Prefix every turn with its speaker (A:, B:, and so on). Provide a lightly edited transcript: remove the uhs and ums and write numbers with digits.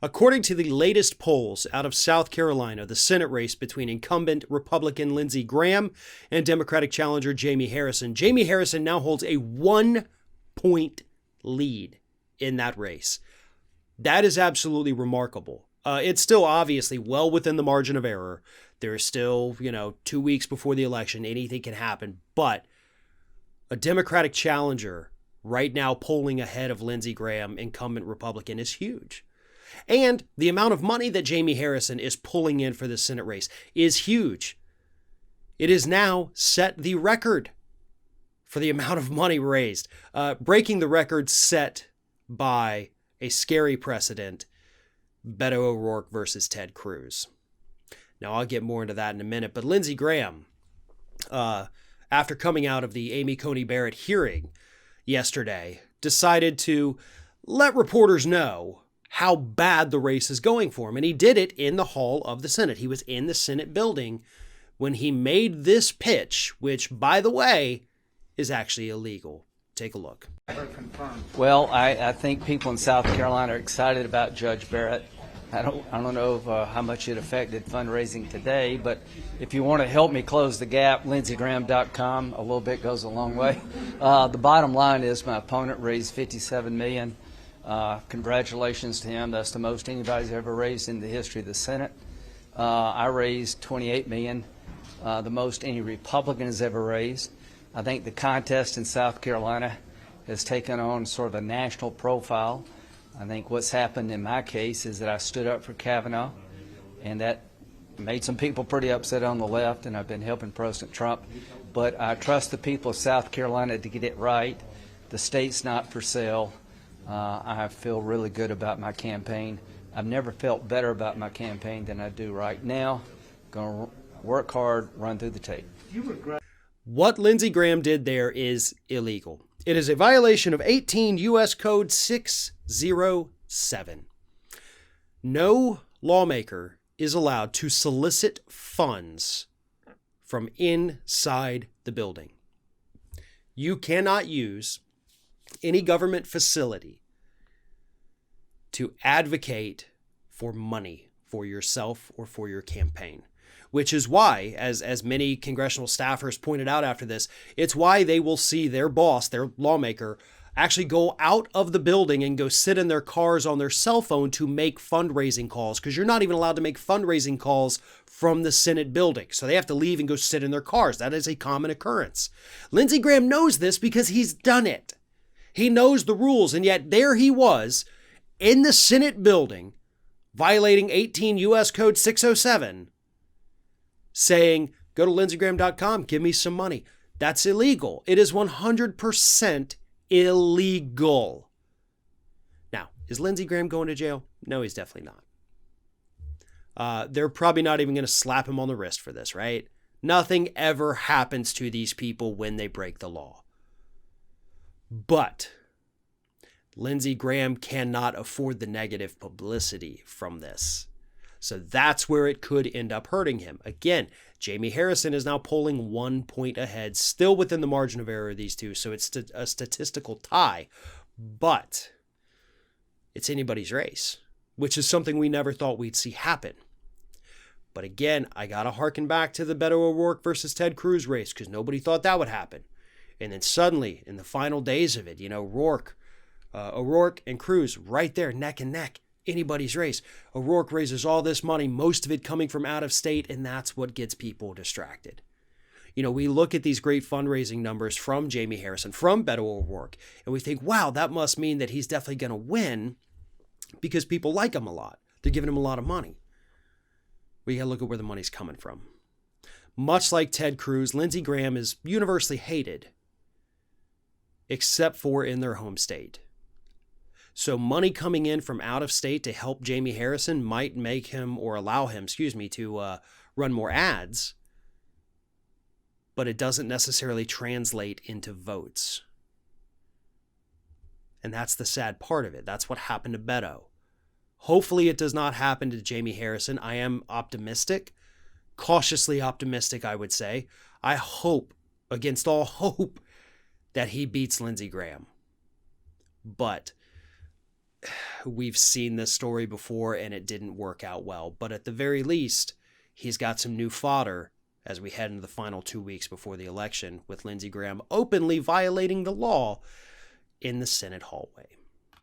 A: According to the latest polls out of South Carolina, the Senate race between incumbent Republican Lindsey Graham and Democratic challenger Jamie Harrison now holds a 1-point lead in that race. That is absolutely remarkable. It's still obviously well within the margin of error. There's still, 2 weeks before the election. Anything can happen. But a Democratic challenger right now polling ahead of Lindsey Graham, incumbent Republican, is huge. And the amount of money that Jamie Harrison is pulling in for the Senate race is huge. It has now set the record for the amount of money raised, breaking the record set by a scary precedent, Beto O'Rourke versus Ted Cruz. Now, I'll get more into that in a minute, but Lindsey Graham, after coming out of the Amy Coney Barrett hearing yesterday, decided to let reporters know how bad the race is going for him. And he did it in the hall of the Senate. He was in the Senate building when he made this pitch, which, by the way, is actually illegal. Take a look.
B: Well, I think people in South Carolina are excited about Judge Barrett. I don't know how much it affected fundraising today, but if you want to help me close the gap, lindseygraham.com, a little bit goes a long way. The bottom line is my opponent raised $57 million. Congratulations to him. That's the most anybody's ever raised in the history of the Senate. I raised $28 million, the most any Republican has ever raised. I think the contest in South Carolina has taken on sort of a national profile. I think what's happened in my case is that I stood up for Kavanaugh, and that made some people pretty upset on the left, and I've been helping President Trump. But I trust the people of South Carolina to get it right. The state's not for sale. I feel really good about my campaign. I've never felt better about my campaign than I do right now. Going to work hard, run through the tape.
A: What Lindsey Graham did there is illegal. It is a violation of 18 U.S. Code 607. No lawmaker is allowed to solicit funds from inside the building. You cannot use any government facility to advocate for money for yourself or for your campaign. Which is why, as many congressional staffers pointed out after this, it's why they will see their boss, their lawmaker, actually go out of the building and go sit in their cars on their cell phone to make fundraising calls, because you're not even allowed to make fundraising calls from the Senate building. So they have to leave and go sit in their cars. That is a common occurrence. Lindsey Graham knows this because he's done it. He knows the rules, and yet there he was in the Senate building, violating 18 U.S. Code 607, saying, go to lindseygraham.com, give me some money. That's illegal. It is 100% illegal. Now, is Lindsey Graham going to jail? No, he's definitely not. They're probably not even going to slap him on the wrist for this, right? Nothing ever happens to these people when they break the law. But Lindsey Graham cannot afford the negative publicity from this. So that's where it could end up hurting him. Again, Jamie Harrison is now polling 1 point ahead, still within the margin of error of these two, so it's a statistical tie. But it's anybody's race, which is something we never thought we'd see happen. But again, I got to harken back to the Beto O'Rourke versus Ted Cruz race, because nobody thought that would happen. And then suddenly, in the final days of it, O'Rourke and Cruz right there, neck and neck. Anybody's race. O'Rourke raises all this money, most of it coming from out of state, and that's what gets people distracted. We look at these great fundraising numbers from Jamie Harrison, from Beto O'Rourke, and we think, wow, that must mean that he's definitely going to win because people like him a lot. They're giving him a lot of money. We got to look at where the money's coming from. Much like Ted Cruz, Lindsey Graham is universally hated, except for in their home state. So money coming in from out of state to help Jamie Harrison might make him, or allow him, to run more ads, but it doesn't necessarily translate into votes. And that's the sad part of it. That's what happened to Beto. Hopefully it does not happen to Jamie Harrison. I am optimistic, cautiously optimistic, I would say. I hope, against all hope, that he beats Lindsey Graham. But we've seen this story before and it didn't work out well. But at the very least, he's got some new fodder as we head into the final 2 weeks before the election, with Lindsey Graham openly violating the law in the Senate hallway.